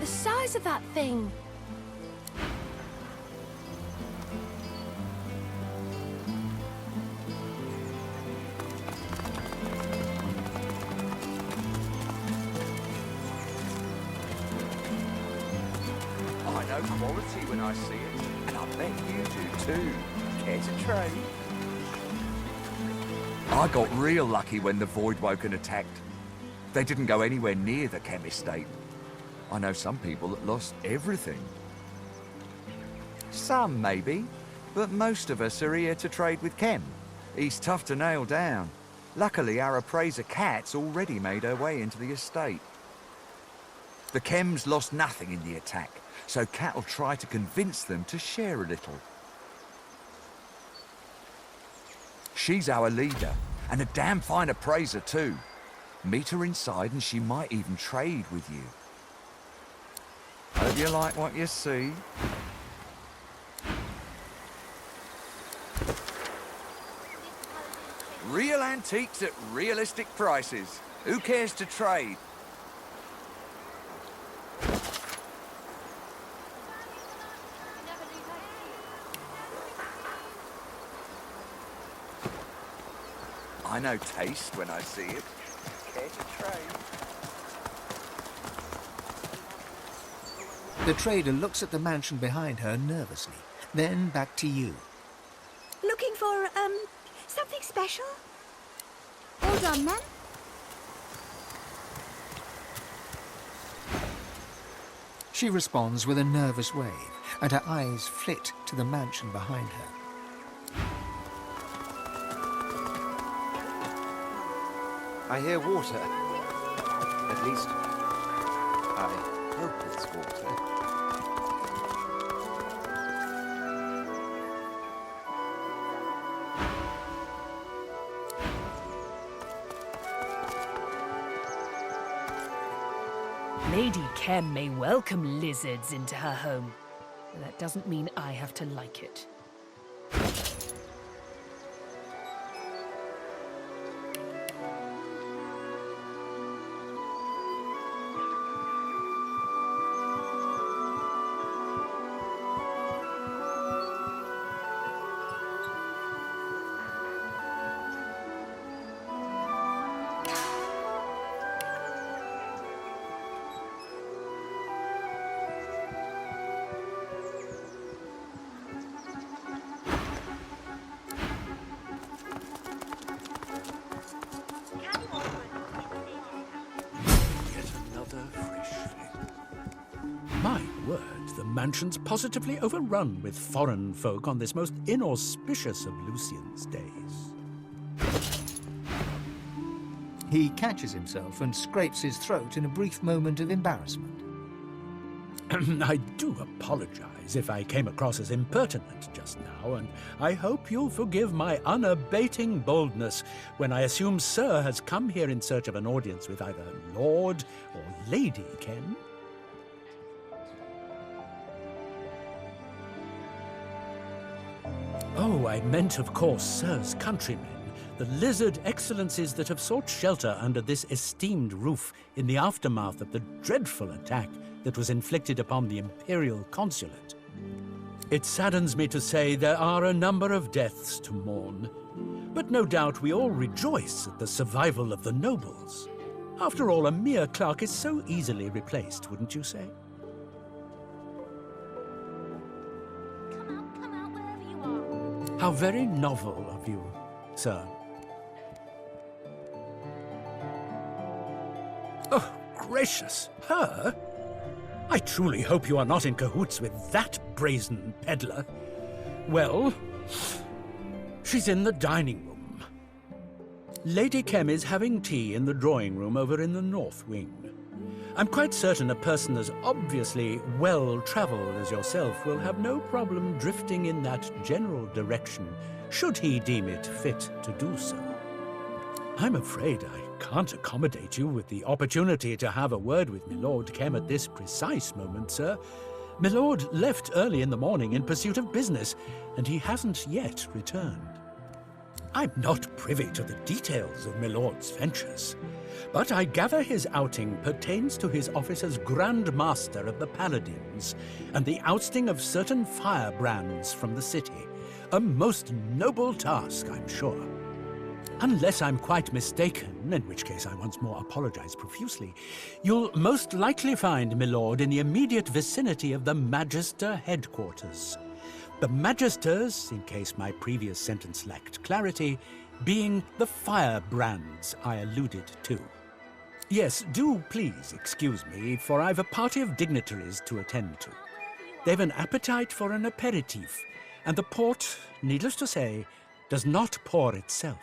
the size of that thing. I know quality when I see it, and I bet you do too. Care to trade? I got real lucky when the Voidwoken attacked. They didn't go anywhere near the Kemm estate. I know some people that lost everything. Some, maybe, but most of us are here to trade with Kemm. He's tough to nail down. Luckily, our appraiser Kat's already made her way into the estate. The Kemms lost nothing in the attack, so Kat will try to convince them to share a little. She's our leader, and a damn fine appraiser too. Meet her inside and she might even trade with you. Hope you like what you see. Real antiques at realistic prices. Who cares to trade? I know taste when I see it. Care to trade? The trader looks at the mansion behind her nervously, then back to you. Looking for, something special? All done, then? She responds with a nervous wave, and her eyes flit to the mansion behind her. I hear water. At least, I hope it's water. Lady Kemm may welcome lizards into her home, but that doesn't mean I have to like it. My word, the mansion's positively overrun with foreign folk on this most inauspicious of Lucian's days. He catches himself and scrapes his throat in a brief moment of embarrassment. I do apologize if I came across as impertinent just now, and I hope you'll forgive my unabating boldness when I assume Sir has come here in search of an audience with either Lord or Lady Kemm. Oh, I meant, of course, Sir's countrymen, the lizard excellencies that have sought shelter under this esteemed roof in the aftermath of the dreadful attack that was inflicted upon the Imperial Consulate. It saddens me to say there are a number of deaths to mourn, but no doubt we all rejoice at the survival of the nobles. After all, a mere clerk is so easily replaced, wouldn't you say? Come out, wherever you are. How very novel of you, sir. Oh, gracious, her? I truly hope you are not in cahoots with that brazen peddler. Well, she's in the dining room. Lady Kemm is having tea in the drawing room over in the north wing. I'm quite certain a person as obviously well-travelled as yourself will have no problem drifting in that general direction, should he deem it fit to do so. I'm afraid I can't accommodate you with the opportunity to have a word with Milord Kemm at this precise moment, sir. Milord left early in the morning in pursuit of business, and he hasn't yet returned. I'm not privy to the details of Milord's ventures, but I gather his outing pertains to his office as Grand Master of the Paladins and the ousting of certain firebrands from the city. A most noble task, I'm sure. Unless I'm quite mistaken, in which case I once more apologize profusely, you'll most likely find Milord in the immediate vicinity of the Magister headquarters. The Magisters, in case my previous sentence lacked clarity, being the firebrands I alluded to. Yes, do please excuse me, for I've a party of dignitaries to attend to. They've an appetite for an aperitif, and the port, needless to say, does not pour itself.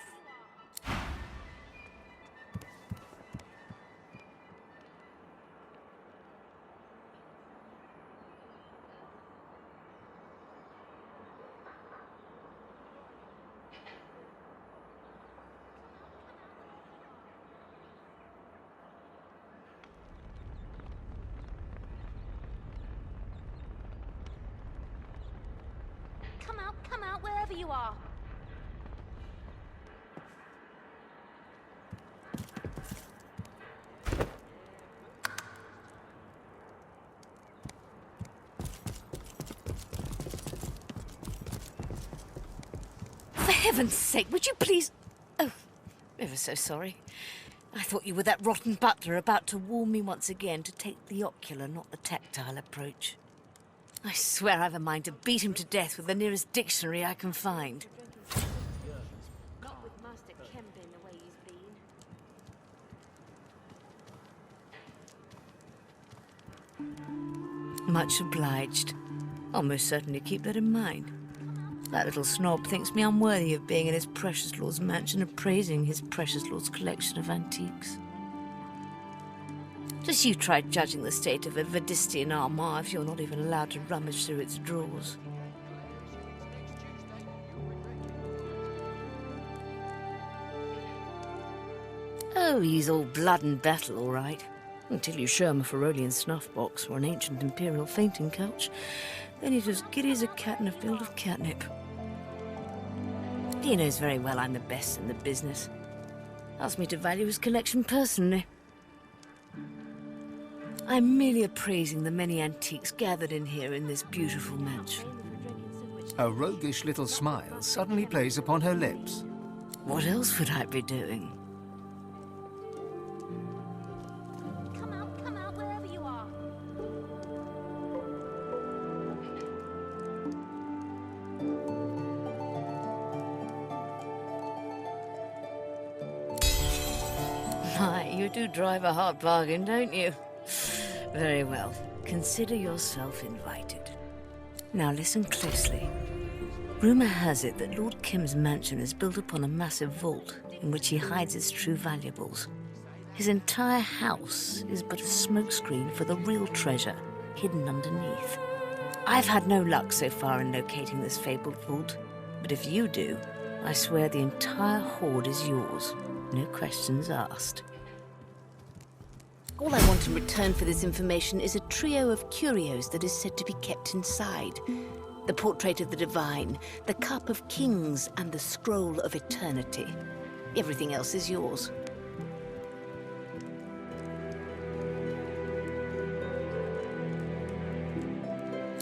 Come out, wherever you are. For heaven's sake, would you please... Oh, ever so sorry. I thought you were that rotten butler about to warn me once again to take the ocular, not the tactile approach. I swear I've a mind to beat him to death with the nearest dictionary I can find. Not with Master Kemm being the way he's been. Much obliged. I'll most certainly keep that in mind. That little snob thinks me unworthy of being in his precious lord's mansion and praising his precious lord's collection of antiques. Just you try judging the state of a Vadistian armoire if you're not even allowed to rummage through its drawers. Oh, he's all blood and battle, all right. Until you show him a Ferolian snuff box or an ancient imperial fainting couch, then he's as giddy as a cat in a field of catnip. He knows very well I'm the best in the business. Asked me to value his collection personally. I'm merely appraising the many antiques gathered in here in this beautiful mansion. A roguish little smile suddenly plays upon her lips. What else would I be doing? Come out, wherever you are. My, you do drive a hard bargain, don't you? Very well. Consider yourself invited. Now listen closely. Rumor has it that Lord Kemm's mansion is built upon a massive vault in which he hides his true valuables. His entire house is but a smokescreen for the real treasure hidden underneath. I've had no luck so far in locating this fabled vault, but if you do, I swear the entire hoard is yours. No questions asked. All I want in return for this information is a trio of curios that is said to be kept inside. The portrait of the divine, the cup of kings, and the scroll of eternity. Everything else is yours.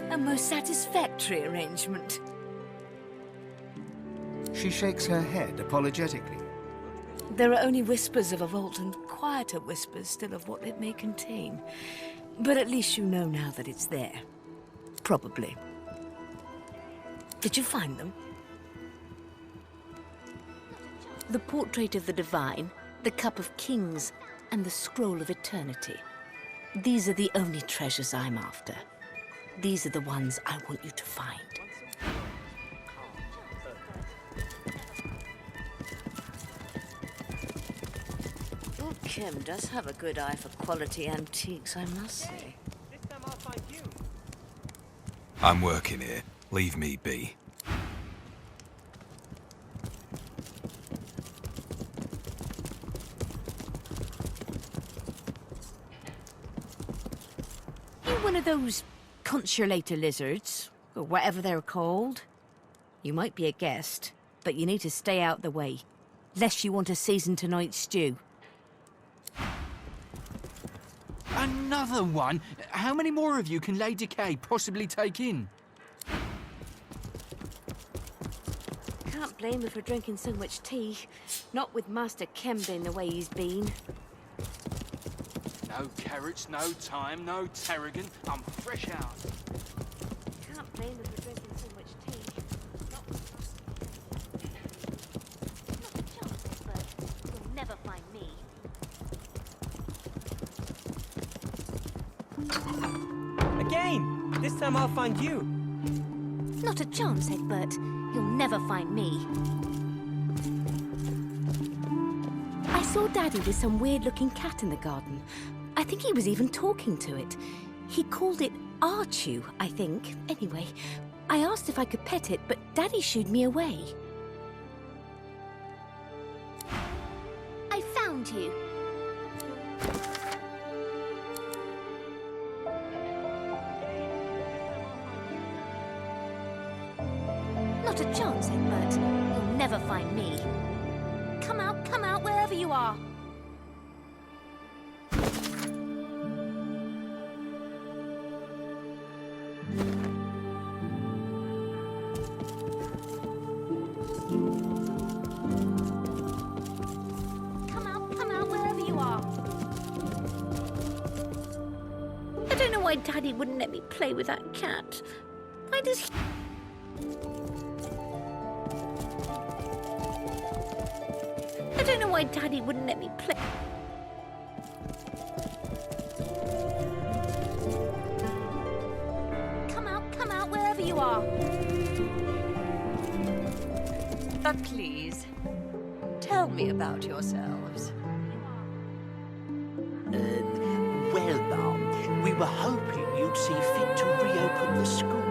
A most satisfactory arrangement. She shakes her head apologetically. There are only whispers of a vault and quieter whispers still of what it may contain. But at least you know now that it's there. Probably. Did you find them? The portrait of the divine, the cup of kings, and the scroll of eternity. These are the only treasures I'm after. These are the ones I want you to find. Lord Kemm does have a good eye for quality antiques, I must say. I'm working here. Leave me be. You one of those consulator lizards, or whatever they're called? You might be a guest, but you need to stay out the way, lest you want to season tonight's stew. Another one? How many more of you can Lady K possibly take in? Can't blame her for drinking so much tea. Not with Master Kemm being the way he's been. No carrots, no thyme, no tarragon. I'm fresh out. Can't blame her for drinking so much tea. Not a chance, but you'll never find me. Again! This time I'll find you. Not a chance, Egbert. You'll never find me. I saw Daddy with some weird-looking cat in the garden. I think he was even talking to it. He called it Archew, I think. Anyway, I asked if I could pet it, but Daddy shooed me away. I found you. Not a chance, Egbert. You'll never find me. Come out, wherever you are. Come out, wherever you are. I don't know why Daddy wouldn't let me play with that cat. Why does he... I don't know why Daddy wouldn't let me play. Come out, wherever you are. But please, tell me about yourselves. Well, Mom, we were hoping you'd see fit to reopen the school.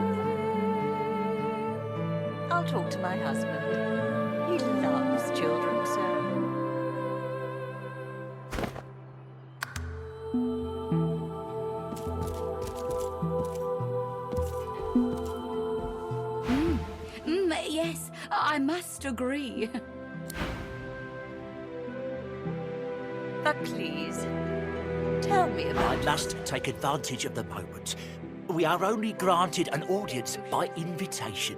I'll talk to my husband. He loves children so. Yes, I must agree. But please, tell me about... I must take advantage of the moment. We are only granted an audience by invitation.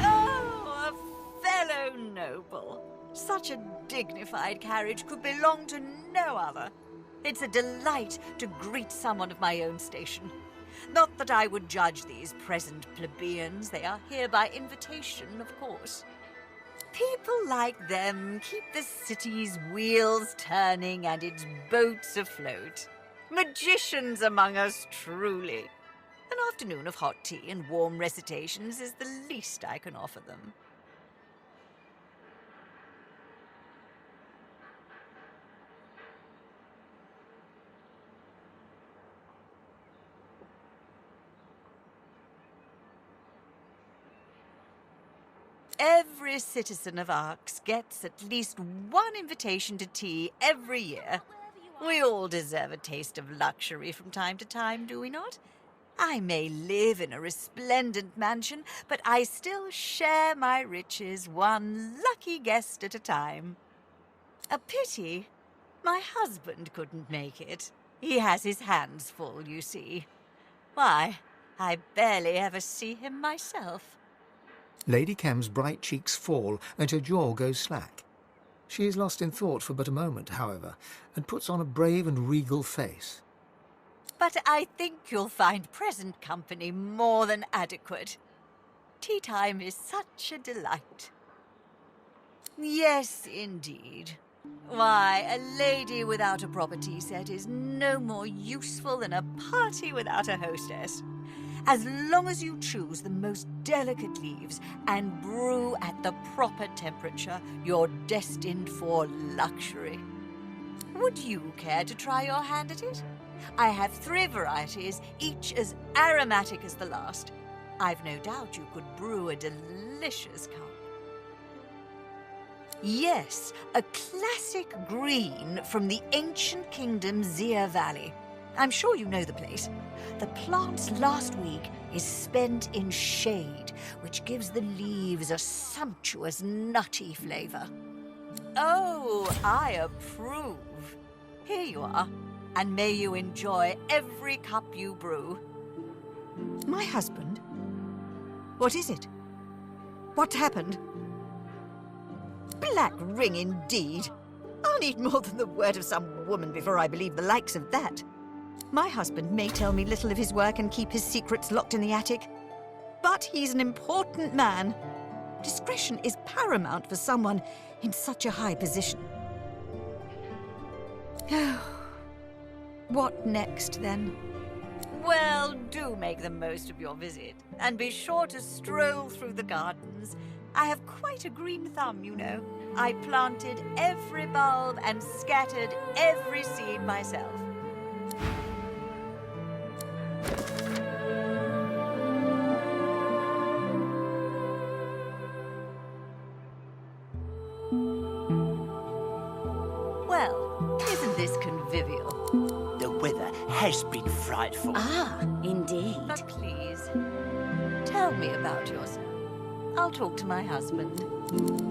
Oh, a fellow noble. Such a dignified carriage could belong to no other. It's a delight to greet someone of my own station. Not that I would judge these present plebeians. They are here by invitation, of course. People like them keep the city's wheels turning and its boats afloat. Magicians among us, truly. An afternoon of hot tea and warm recitations is the least I can offer them. Every citizen of Arx gets at least one invitation to tea every year. We all deserve a taste of luxury from time to time, do we not? I may live in a resplendent mansion, but I still share my riches one lucky guest at a time. A pity my husband couldn't make it. He has his hands full, you see. Why, I barely ever see him myself. Lady Kemm's bright cheeks fall and her jaw goes slack. She is lost in thought for but a moment, however, and puts on a brave and regal face. But I think you'll find present company more than adequate. Tea time is such a delight. Yes, indeed. Why, a lady without a proper tea set is no more useful than a party without a hostess. As long as you choose the most delicate leaves and brew at the proper temperature, you're destined for luxury. Would you care to try your hand at it? I have 3 varieties, each as aromatic as the last. I've no doubt you could brew a delicious cup. Yes, a classic green from the ancient kingdom Zia Valley. I'm sure you know the place. The plant's last week is spent in shade, which gives the leaves a sumptuous, nutty flavour. Oh, I approve. Here you are, and may you enjoy every cup you brew. My husband? What is it? What happened? Black ring indeed. I'll need more than the word of some woman before I believe the likes of that. My husband may tell me little of his work and keep his secrets locked in the attic, but he's an important man. Discretion is paramount for someone in such a high position. What next, then? Well, do make the most of your visit, and be sure to stroll through the gardens. I have quite a green thumb, you know. I planted every bulb and scattered every seed myself. Well, isn't this convivial? The weather has been frightful. Ah, indeed. But please, tell me about yourself. I'll talk to my husband.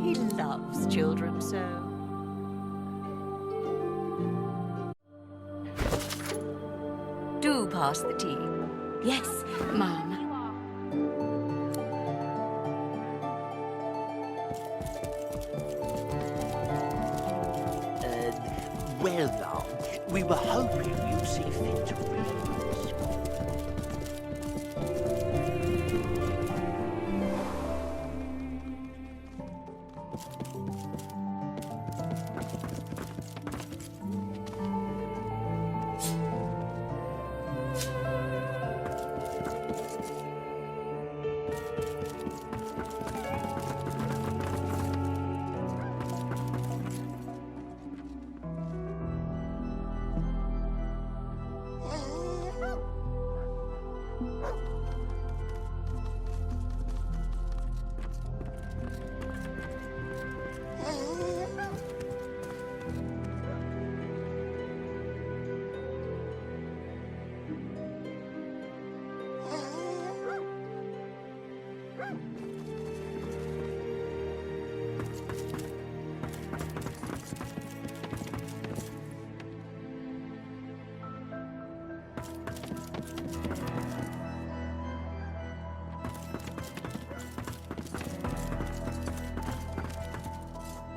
He loves children so. Do pass the tea. Yes, Mum. Well, we were hoping you'd see fit to read us.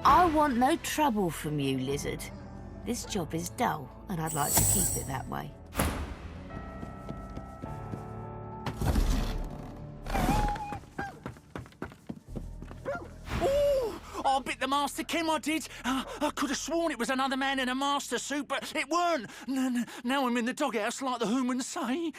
I want no trouble from you, Lizard. This job is dull, and I'd like to keep it that way. I bit the master Kemm, I did. I could have sworn it was another man in a master suit, but it weren't. Now I'm in the doghouse, like the humans say.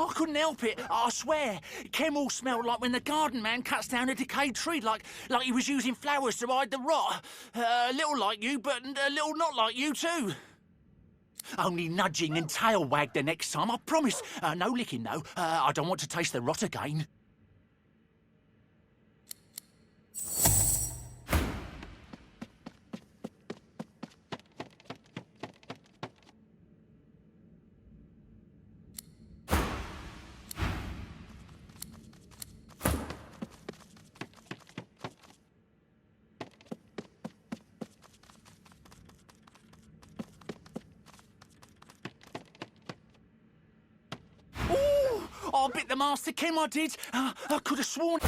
I couldn't help it, I swear. Kemm all smelled like when the garden man cuts down a decayed tree, like he was using flowers to hide the rot. A little like you, but a little not like you too. Only nudging and tail wag the next time, I promise. No licking, though. I don't want to taste the rot again. I bit the master Kemm, I did. I could have sworn...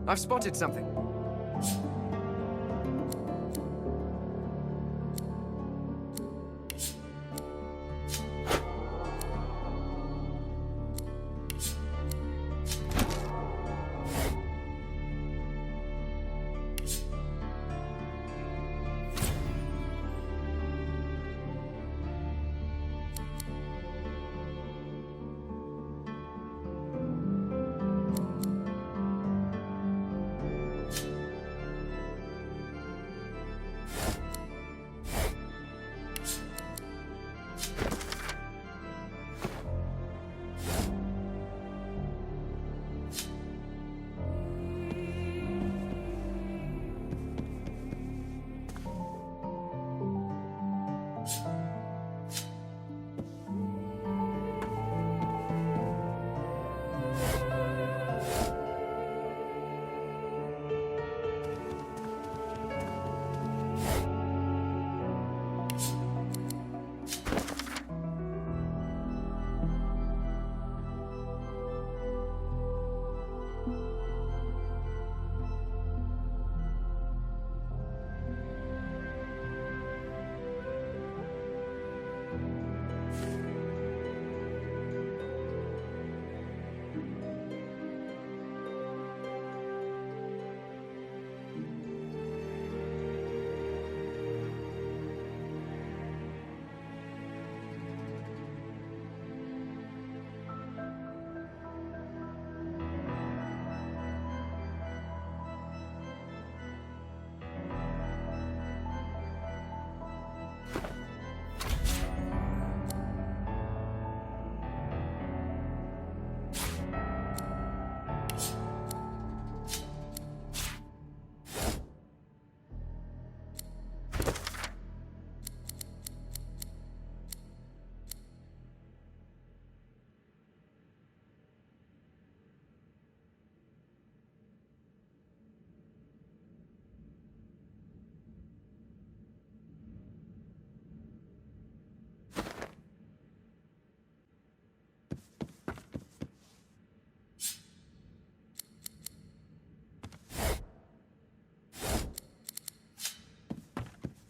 I've spotted something.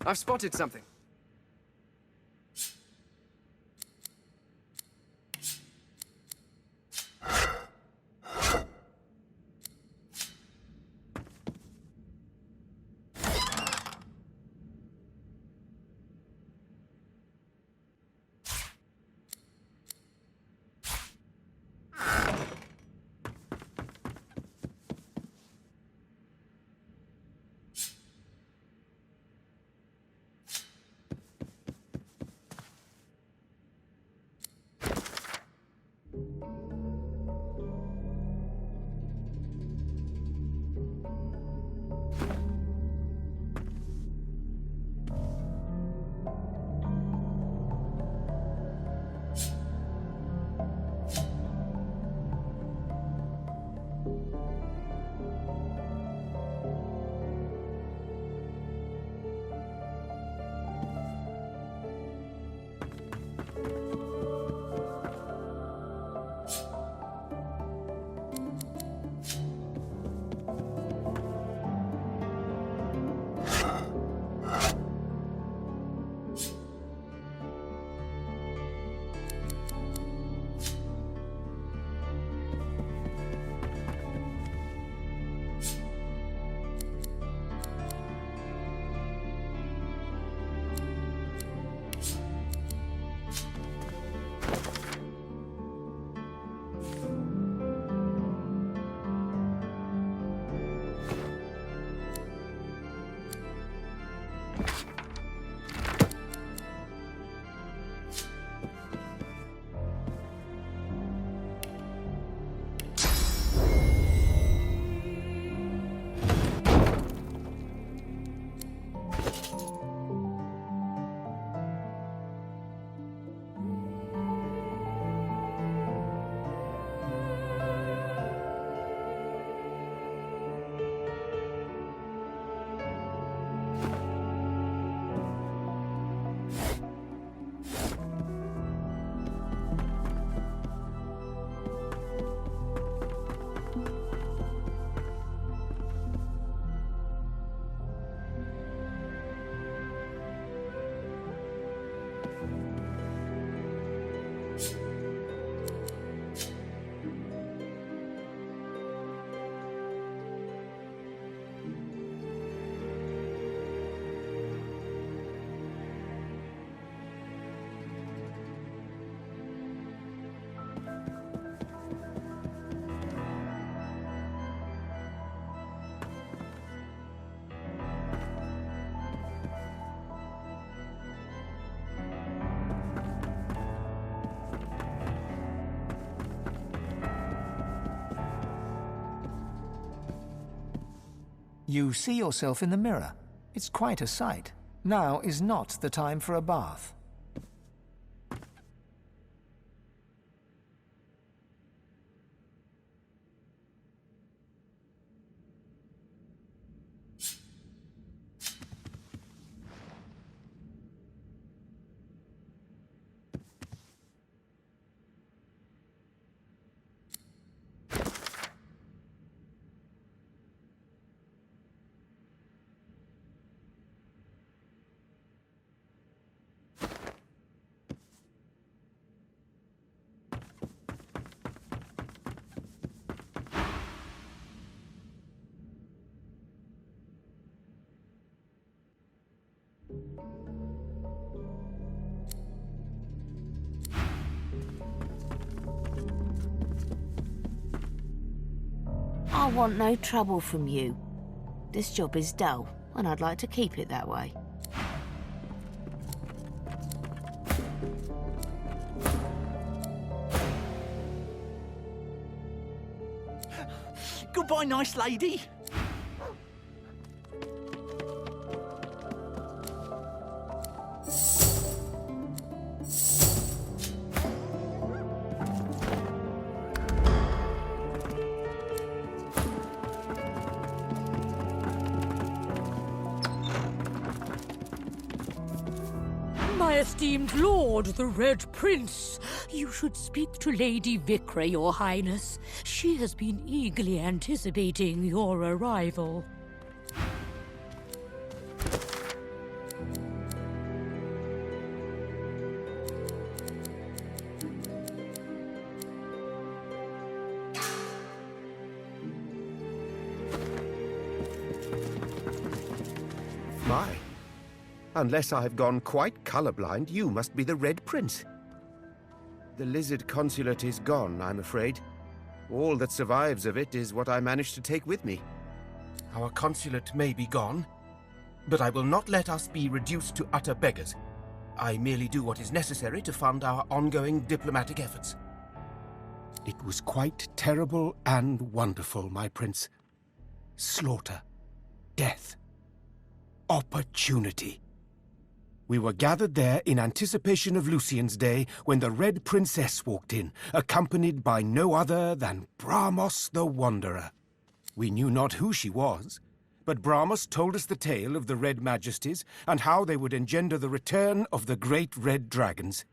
I've spotted something. You see yourself in the mirror. It's quite a sight. Now is not the time for a bath. I want no trouble from you. This job is dull, and I'd like to keep it that way. Goodbye, nice lady. My esteemed lord, the Red Prince. You should speak to Lady Vicra, your highness. She has been eagerly anticipating your arrival. my. Unless I've gone quite colorblind, you must be the Red Prince. The lizard consulate is gone, I'm afraid. All that survives of it is what I managed to take with me. Our consulate may be gone, but I will not let us be reduced to utter beggars. I merely do what is necessary to fund our ongoing diplomatic efforts. It was quite terrible and wonderful, my prince. Slaughter, death, opportunity. We were gathered there in anticipation of Lucian's Day when the Red Princess walked in, accompanied by no other than Bramos the Wanderer. We knew not who she was, but Bramos told us the tale of the Red Majesties and how they would engender the return of the great Red Dragons.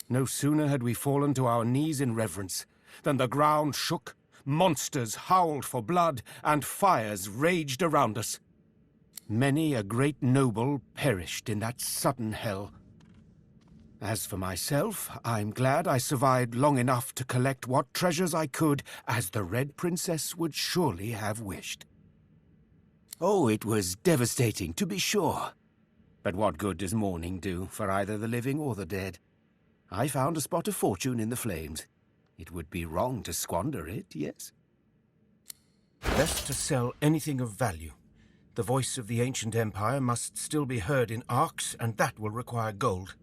No sooner had we fallen to our knees in reverence than the ground shook, monsters howled for blood, and fires raged around us. Many a great noble perished in that sudden hell. As for myself, I'm glad I survived long enough to collect what treasures I could, as the Red Princess would surely have wished. Oh, it was devastating, to be sure. But what good does mourning do for either the living or the dead? I found a spot of fortune in the flames. It would be wrong to squander it, yes? Best to sell anything of value. The voice of the ancient empire must still be heard in arcs, and that will require gold.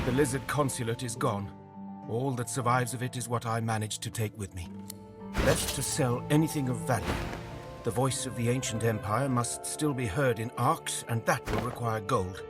The lizard consulate is gone. All that survives of it is what I managed to take with me. Best to sell anything of value. The voice of the ancient empire must still be heard in arcs, and that will require gold.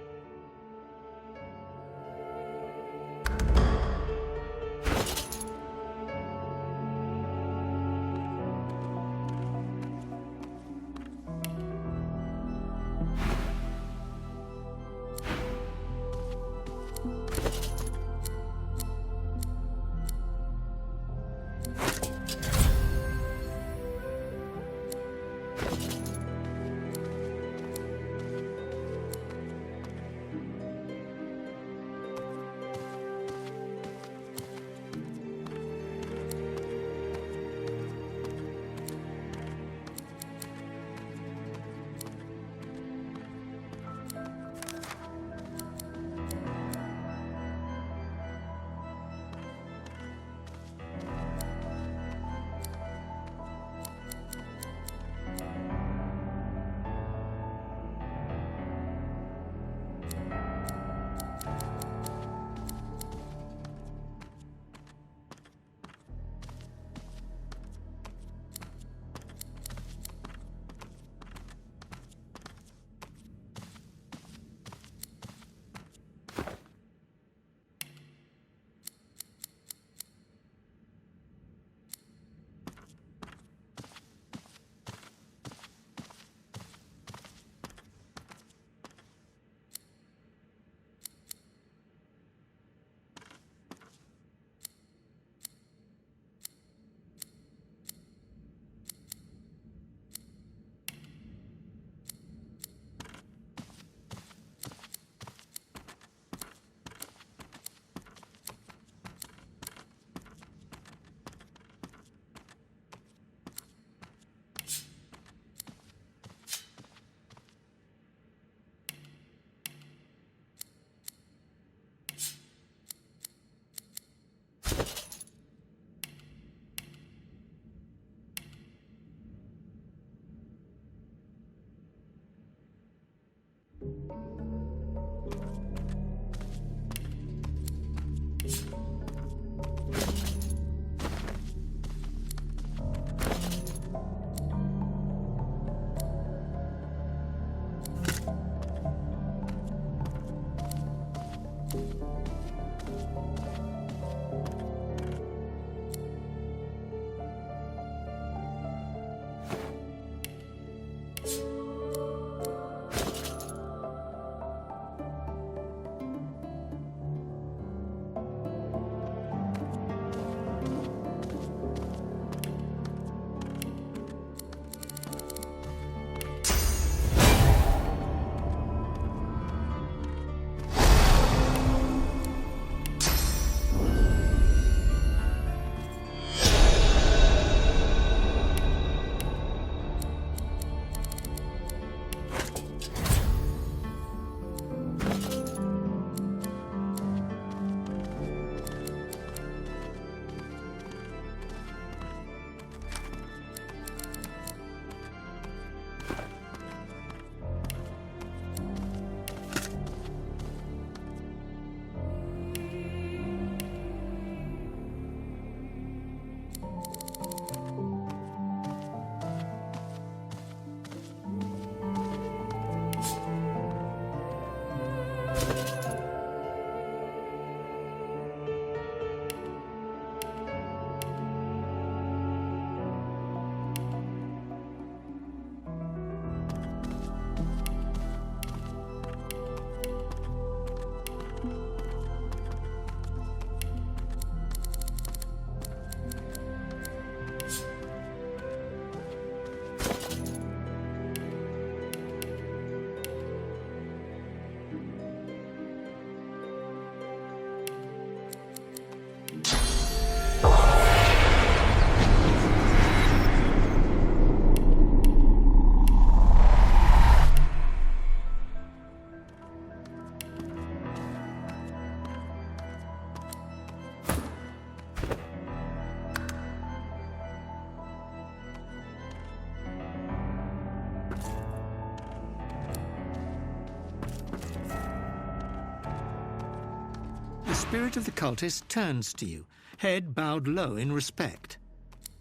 The spirit of the cultist turns to you, head bowed low in respect.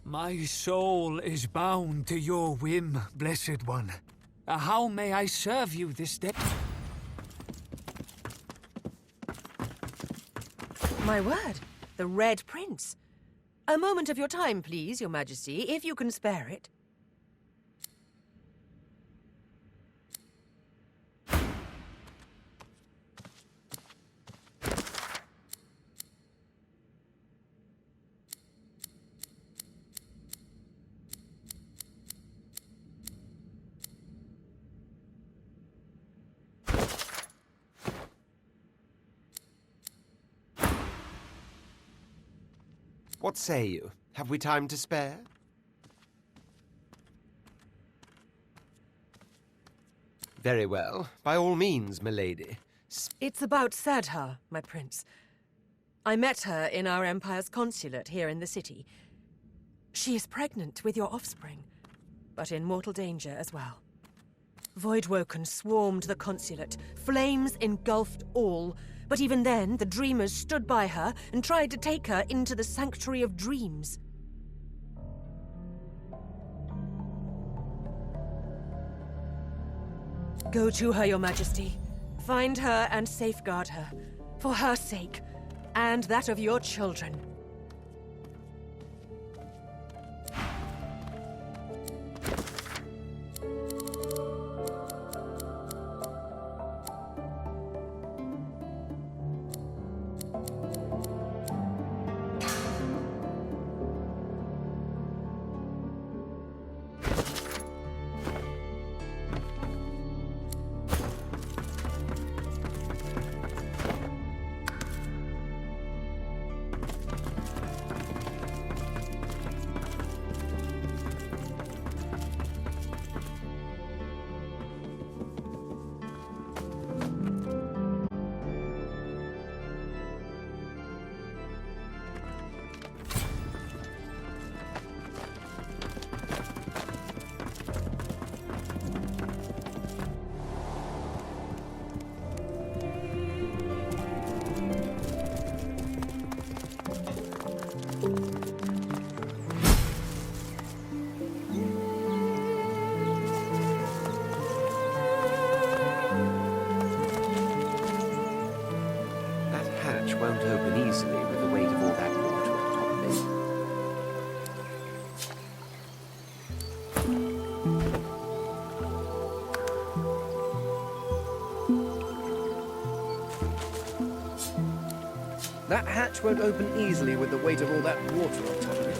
My soul is bound to your whim, Blessed One. How may I serve you this day? My word, the Red Prince. A moment of your time, please, Your Majesty, if you can spare it. What say you? Have we time to spare? Very well. By all means, milady. It's about Sadha, my prince. I met her in our Empire's consulate here in the city. She is pregnant with your offspring, but in mortal danger as well. Voidwoken swarmed the consulate. Flames engulfed all. But even then, the Dreamers stood by her and tried to take her into the Sanctuary of Dreams. Go to her, Your Majesty. Find her and safeguard her, for her sake, and that of your children. hatch won't open easily with the weight of all that water on top of it. That hatch won't open easily with the weight of all that water on top of it.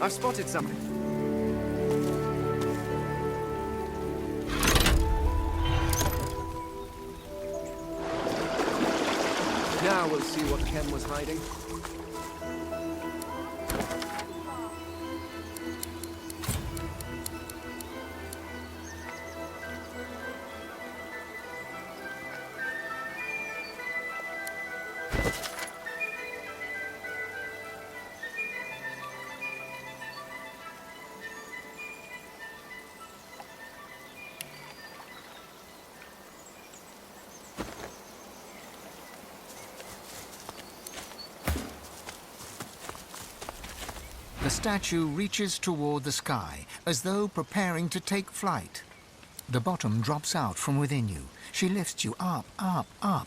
I've spotted something. Now we'll see what Kemm was hiding. The statue reaches toward the sky, as though preparing to take flight. The bottom drops out from within you. She lifts you up, up, up.